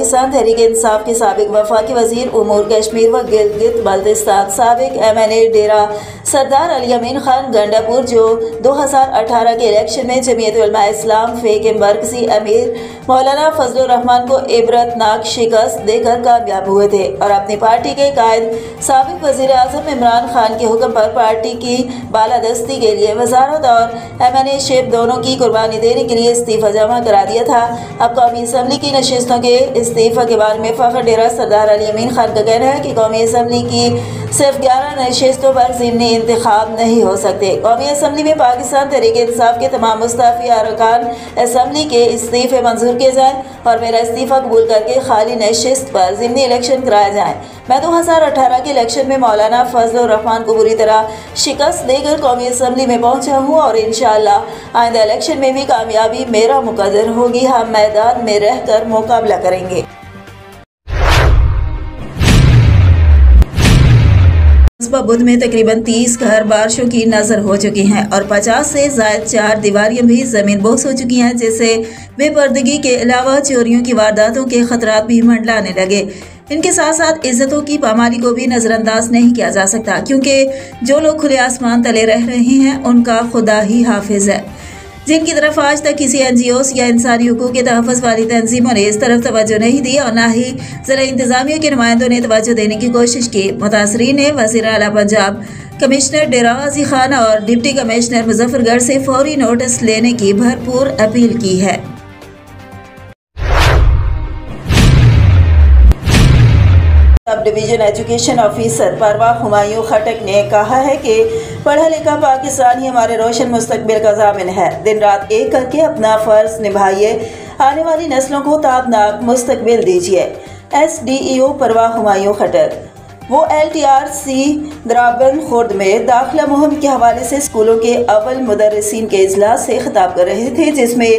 पाकिस्तान तहरीक इंसाफ के साबिक वफाकी वजीर उमूर कश्मीर व गिलगित बल्तिस्तान साबिक MNA डेरा सरदार अली अमीन खान गंडापुर जो 2018 के इलेक्शन में जमीयत उलमा इस्लाम फे के मरकजी अमीर मौलाना फजलुर रहमान को इबरतनाक शिकस्त देकर कामयाब हुए थे और अपनी पार्टी के कायद साबिक वजीर आजम इमरान खान के हुक्म पर पार्टी की बालादस्ती के लिए वजारत और MNA शिप दोनों की कुर्बानी देने के लिए इस्तीफा जमा करा दिया था। अब कौमी असम्बली की नशिस्तों के इस्तीफा के बारे में फ़ख्र डेरा सरदार अली अमीन खान का कहना है कि कौमी असम्बली की सिर्फ 11 नशिस्तों पर ज़िमनी इंतखाब नहीं हो सकते। कौमी असम्बली में पाकिस्तान तहरीक इंसाफ के तमाम मुस्तफ़ी अरकान असम्बली के इस्तीफे मंजूर किए जाएँ और मेरा इस्तीफ़ा कबूल करके खाली नशिस्त पर ज़िमनी इलेक्शन कराए जाएँ। मैं 2018 के इलेक्शन में मौलाना फजलुर रहमान को बुरी तरह शिकस्त देकर कौमी असम्बली में पहुंचा हूं और इंशाअल्लाह आइंदा इलेक्शन में भी कामयाबी मेरा मुकद्दर होगी। हम मैदान में रहकर मुकाबला करेंगे। बुध में तकरीबन 30 घर बारिशों की नजर हो चुकी हैं और 50 से ज़ायद 4 दीवारियां भी जमीन बोस हो चुकी हैं, जिससे बेपर्दगी के अलावा चोरियों की वारदातों के खतरात भी मंडलाने लगे। इनके साथ साथ इज्जतों की पामाली को भी नज़रअंदाज नहीं किया जा सकता, क्योंकि जो लोग खुले आसमान तले रह रहे हैं उनका खुदा ही हाफिज है, जिनकी तरफ आज तक किसी NGOs या इंसानी हुकूक के तहफ़्फ़ुज़ वाली तंजीमों ने इस तरफ तवज्जो नहीं दी और न ही ज़रा इंतज़ामिया के नुमाइंदों ने तवज्जो देने की कोशिश की। मुतासरीन ने वज़ीर आला पंजाब कमिश्नर डेरा गाजी खान और डिप्टी कमिश्नर मुजफ्फरगढ़ से फौरी नोटिस लेने की भरपूर अपील की है। सब डिवीजन एजुकेशन ऑफिसर परवा हुमायूं खटक ने कहा है कि पढ़ा लिखा पाकिस्तान ही हमारे रोशन मुस्तकबिल का ज़ामिन है। दिन रात एक करके अपना फ़र्ज निभाइए, आने वाली नस्लों को ताबनाक मुस्तकबिल दीजिए। SDEO परवा हुमायूं खटक वो LTRC द्राबन खुर्द में दाखिला मुहिम के हवाले से स्कूलों के अव्वल मुदर्रिसीन के इजलास से खिताब कर रहे थे, जिसमें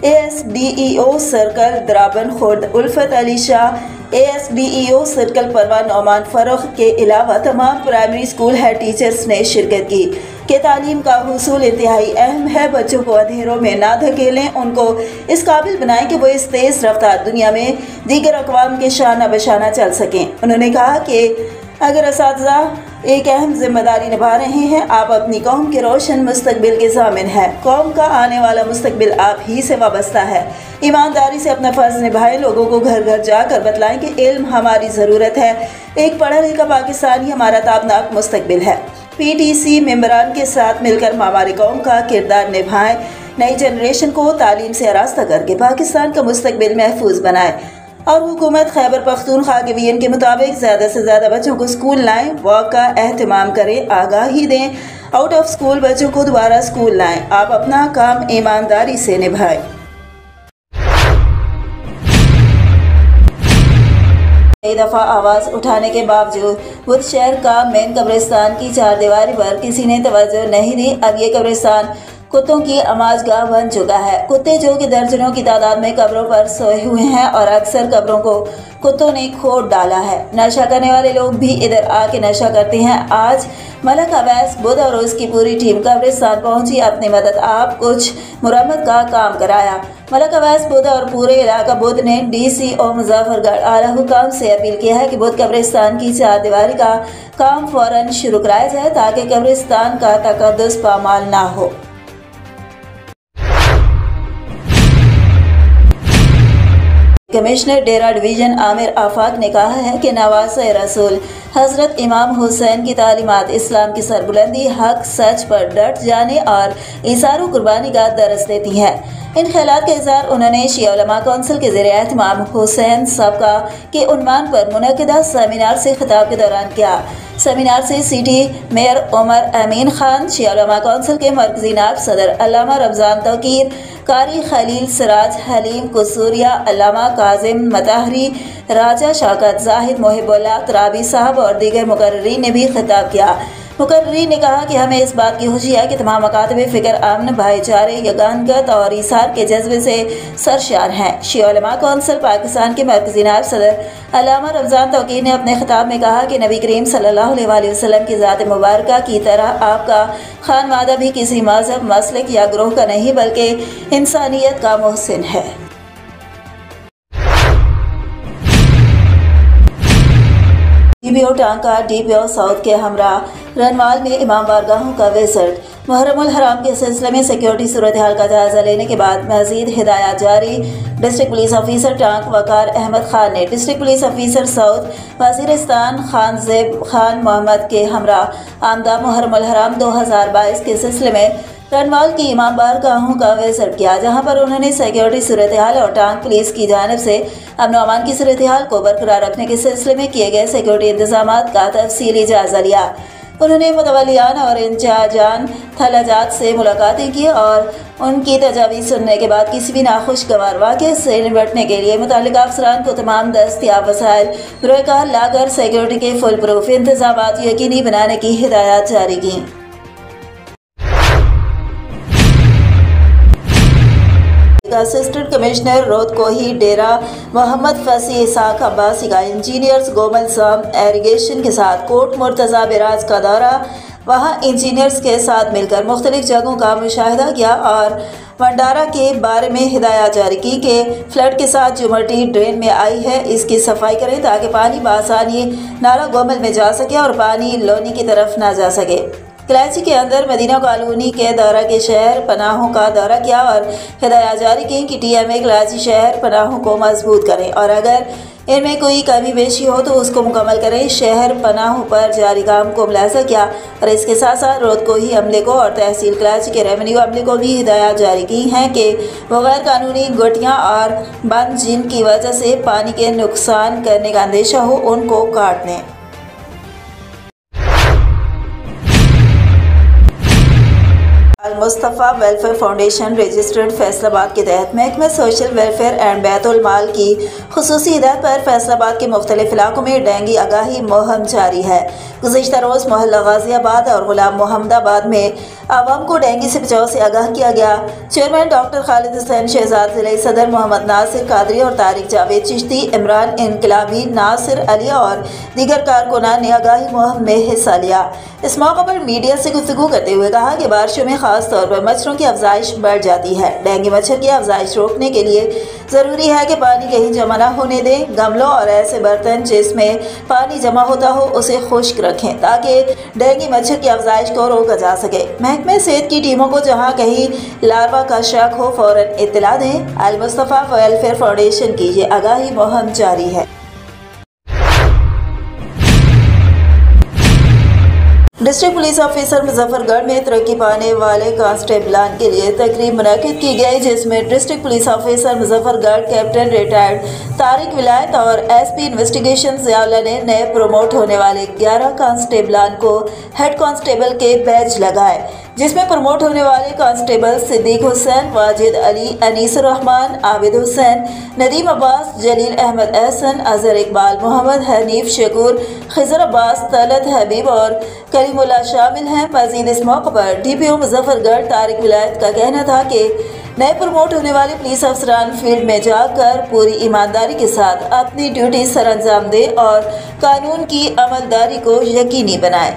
ASDEO सर्कल द्राबन खुर्द उल्फत अली शाह, ASDEO सर्कल परवा नौमान फ़रोख के अलावा तमाम प्राइमरी स्कूल हेड टीचर्स ने शिरकत की कि तालीम का हुसूल इंतहाई अहम है। बच्चों को अंधेरों में ना धकेलें, उनको इस काबिल बनाएं कि वो इस तेज़ रफ्तार दुनिया में दीगर अक़वाम के शाना बशाना चल सकें। उन्होंने कहा कि अगर असातिज़ा एक अहम जिम्मेदारी निभा रहे हैं, आप अपनी कौम के रोशन मुस्तकबिल के ज़ामिन हैं। कौम का आने वाला मुस्तकबिल आप ही से वाबस्ता है। ईमानदारी से अपना फ़र्ज निभाएं, लोगों को घर घर जाकर बतलाएं कि इल्म हमारी ज़रूरत है। एक पढ़ा लिखा पाकिस्तान ही हमारा ताबनाक मुस्तकबिल है। PTC मेंबरान के साथ मिलकर हमारी कौम का किरदार निभाएं, नई जनरेशन को तालीम से आरास्ता करके पाकिस्तान का मुस्तकबिल महफूज बनाएं और हुकूमत खैबर पख्तूनख्वा के VN के मुताबिक ज़्यादा से ज़्यादा बच्चों को स्कूल लाएं, वॉक का एहतमाम करें, आगाही दें, आउट ऑफ स्कूल बच्चों को दोबारा स्कूल लाएं। आप अपना काम ईमानदारी से निभाएं। कई दफ़ा आवाज़ उठाने के बावजूद बुध शहर का मेन कब्रिस्तान की 4 दीवारी पर किसी ने तवज्जो नहीं दी। अब ये कब्रिस्तान कुत्तों की आमाजगाह बन चुका है। कुत्ते जो कि दर्जनों की तादाद में कब्रों पर सोए हुए हैं और अक्सर कब्रों को कुत्तों ने खोद डाला है। नशा करने वाले लोग भी इधर आके नशा करते हैं। आज मलक अवैस बुध और उसकी पूरी टीम कब्रिस्तान पहुंची, अपनी मदद आप कुछ मुरम्मत का काम कराया। मलक अवैस बुध और पूरे इलाका बुध ने DCO मुजफ्फरगढ़ आला हुकाम से अपील किया है कि बुध कब्रिस्तान की 4 दीवारी का काम फौरन शुरू कराया जाए ताकि कब्रिस्तान का तकद्दुस पामाल ना हो। कमिश्नर डेरा डिवीज़न आमिर आफाक ने कहा है कि नवाज़े रसूल हज़रत इमाम हुसैन की तालीमात इस्लाम की सरबुलंदी, हक सच पर डट जाने और इसारो कुर्बानी का दरस देती है। इन ख्यालात का इज़हार उन्होंने शिया उलमा कौंसिल के ज़रिए एहतमाम हुसैन सबका के उन्वान पर मुनक़िदा सेमिनार से खिताब के दौरान किया। सेमिनार से सिटी मेयर उमर अमीन खान, शिया उलमा कौंसिल के मरकज़ी नायब सदर अल्लामा रमज़ान तौकीर, कारी खलील सिराज, हलीम कुसूरिया, अल्लामा काजिम मतहरी, राजा शौकत जाहिद, मोहिबुल्लाह तराबी साहब और दीगर मुकर्रीन ने भी खिताब किया। मुकर्रीन ने कहा कि हमें इस बात की खुशी है कि तमाम मकातबे फ़िक्र, अमन, भाईचारे, यगानगत और ईसार के जज्बे से सरशार हैं। शिया उलमा कौंसिल पाकिस्तान के मरकज़ी नायब सदर अल्लामा रमज़ान तौकीर ने अपने खिताब में कहा कि नबी करीम सल्लल्लाहु अलैहि वसल्लम की ज़ात मुबारका की तरह आपका खानवादा भी किसी मज़हब, मसलक या ग्रोह का नहीं बल्कि इंसानियत का मोहसिन है। डीपीओ टांका डीपीओ साउथ के हमरा रनवाल में इमाम बारगाहों का विजिट। मुहर्रमुल हराम के सिलसिले में सिक्योरिटी सूरत हाल का जायजा लेने के बाद मजीद हिदायत जारी। District police officer Tank Waqar Ahmad Khan ने district police officer south Waziristan Khan Zeb Khan Mohammad के हमरा आमदा मुहर्रमुल हराम 2022 के सिलसिले में रनवाल की इमाम बारगाहों का विजिट किया, जहां पर उन्होंने सिक्योरिटी सूरत हाल और टांक पुलिस की जानिब से अमन अमान की सूरत हाल को बरकरार रखने के सिलसिले में किए गए सिक्योरिटी इंतजामात का तफसीली जायजा लिया। उन्होंने मुतवलियान और इंचार्जान थलाजात से मुलाकातें की और उनकी तजावीज़ सुनने के बाद किसी भी नाखुशगवार वाक़े से निपटने के लिए मुताल्लिक़ अफसरान को तमाम दस्तियाब वसाइल बरोकार लाकर सिक्योरिटी के फुल प्रूफ इंतजामात यकीनी बनाने की हिदायत जारी की। असिस्टेंट कमिश्नर रोदकोही डेरा मोहम्मद फसी इसाक अब्बासी का इंजीनियर्स गोमल साम एरीगेशन के साथ कोट मुर्तज़ा बिराज का दौरा। वहां इंजीनियर्स के साथ मिलकर मुख्तलिफ जगहों का मुशाहिदा किया और भंडारा के बारे में हिदायत जारी की कि फ्लड के साथ जो मट्टी ड्रेन में आई है इसकी सफाई करें ताकि पानी बासानी नाला गोमल में जा सके और पानी लोनी की तरफ ना जा सके। कराची के अंदर मदीना कॉलोनी के दौरा के शहर पनाहों का दौरा किया और हिदायत जारी की कि TMA कराची शहर पनाहों को मजबूत करें और अगर इनमें कोई कमी पेशी हो तो उसको मुकम्मल करें। शहर पनाहों पर जारी काम को मुलाजा किया और इसके साथ साथ रोदकोही अमले को और तहसील कराची के रेवेन्यू अमले को भी हिदायत जारी की हैं कि वो गैर कानूनी गटियाँ और बंद जिनकी वजह से पानी के नुकसान करने का अंदेशा हो उनको काट दें। Mustafa welfare foundation registered Faisalabad के तहत महकमा सोशल वेलफेयर एंड बैतुल माल की खुसूसी हिदायत पर फैसलाबाद के मुख्तलिफ इलाकों में डेंगू आगाही मुहिम जारी है। गुज़िश्ता रोज़ मोहल्ला गाजियाबाद और गुलाम मोहम्मदाबाद में आवाम को डेंगू से बचाव से आगाह किया गया। चेयरमैन डॉक्टर खालिद हुसैन शहजाद, ज़िले सदर मोहम्मद नासिर कादरी और तारिक जावेद चिश्ती, इमरान इनकलाबी, नासिर अली और दीगर कारकुनान ने आगाही मुहिम में हिस्सा लिया। इस मौके पर मीडिया से गुफ्तगू करते हुए कहा कि बारिशों में खास तौर पर मच्छरों की अफजाइश बढ़ जाती है। डेंगू मच्छर की अफजाइश रोकने के लिए ज़रूरी है कि पानी कहीं जमा न होने दें। गमलों और ऐसे बर्तन जिसमें पानी जमा होता हो उसे खुश्क रखें ताकि डेंगू मच्छर की अफजाइश को रोका जा सके। महकमे सेहत की टीमों को जहां कहीं लार्वा का शक हो फौरन इत्तला दें। अल मुस्तफ़ा वेलफेयर फाउंडेशन की ये आगाही मुहिम जारी है। डिस्ट्रिक्ट पुलिस ऑफिसर मुजफ्फरगढ़ में तरक्की पाने वाले कांस्टेबलान के लिए तकरीब मुनक़िद की गई, जिसमें district police officer Muzaffargarh captain retired Tariq विलायत और SP इन्वेस्टिगेशन ज़ियाउल्लाह ने नए प्रमोट होने वाले 11 कांस्टेबलान को हेड कांस्टेबल के बैज लगाए, जिसमें प्रमोट होने वाले कांस्टेबल सिद्दीक हुसैन, वाजिद अली, अनीसुर रहमान, आबिद हुसैन, नदीम अब्बास, जलील अहमद एहसन, अजहर इकबाल, मोहम्मद हनीफ शकूर, खिजर अब्बास, तलत हबीब और कलीमुल्लाह शामिल हैं। मजीद इस मौके पर DPO मुजफ्फरगढ़ तारिक विलायत का कहना था कि नए प्रमोट होने वाले पुलिस अफसरान फील्ड में जाकर पूरी ईमानदारी के साथ अपनी ड्यूटी सरअंजाम दें और कानून की अमलदारी को यकीनी बनाएं।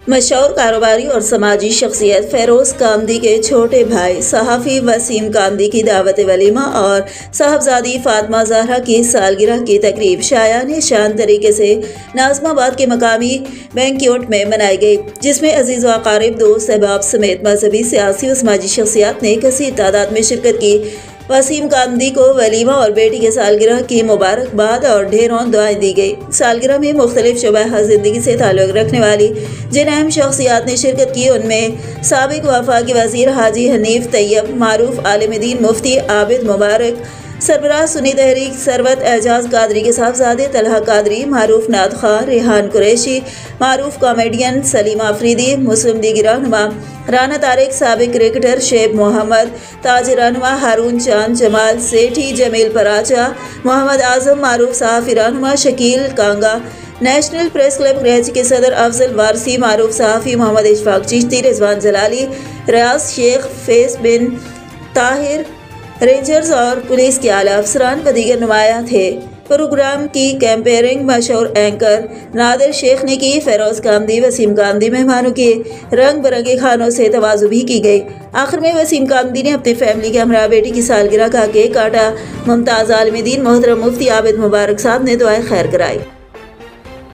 मशहूर कारोबारी और समाजी शख्सियत फेरोज़ कामदी के छोटे भाई सहाफ़ी वसीम कामदी की दावत वलीमा और साहबजादी फातिमा ज़हरा की सालगिरह की तकरीब शायाने शान तरीके से नाज़माबाद के मकामी बैंक्वेट में मनाई गई, जिसमें अजीज़ व अक़ारिब, दोस्त, अहबाब समेत मजहबी, सियासी और समाजी शख्सियात ने कसीर तादाद में शिरकत की। वसीम कामदी को वलीमा और बेटी के सालगिरह की मुबारकबाद और ढेरों दुआएं दी गई। सालगिरह में मुख्तलिफ शुबह ज़िंदगी से ताल्लुक़ रखने वाली जिन अहम शख्सियात ने शिरकत की उनमें साबिक़ वफाकी वज़ीर हाजी हनीफ तैयब, मारूफ आलिम दीन मुफ्ती आबिद मुबारक, सरबराह सुन्नी तहरीक सरवत एजाज कादरी के साहबजादे तलहा कादरी, मारूफ नात खां, रेहान कुरैशी, मारूफ कॉमेडियन सलीमा अफरीदी, मुस्लिम लीगी रहनुमा राना तारिक, साबिक क्रिकेटर शेब मोहम्मद, ताज रहनुमा हारून चांद, जमाल सेठी, जमील पराचा, मोहम्मद आजम, मारूफ सहाफ़ी रहनुमा शकील कांगा, नेशनल प्रेस क्लब कराची के सदर अफजल वारसी, मारूफ सहाफ़ी मोहम्मद इशफाक चिश्ती, रिजवान जलाली, रियाज शेख, फैज बिन ताहिर, रेंजर्स और पुलिस के आला अफसरान व दीगर नुमाया थे। प्रोग्राम की कैंपेयरिंग मशहूर एंकर नादिर शेख ने की। फेरोज कामदी, वसीम कामदी मेहमानों के रंग बिरंगे खानों से तवाज़ु भी की गई। आखिर में वसीम कामदी ने अपनी फैमिली के हमरा बेटी की सालगिरह का केक काटा। मुमताज़ आलिम दीन मोहतरम मुफ्ती आबिद मुबारक साहब ने दुआए खैर कराई।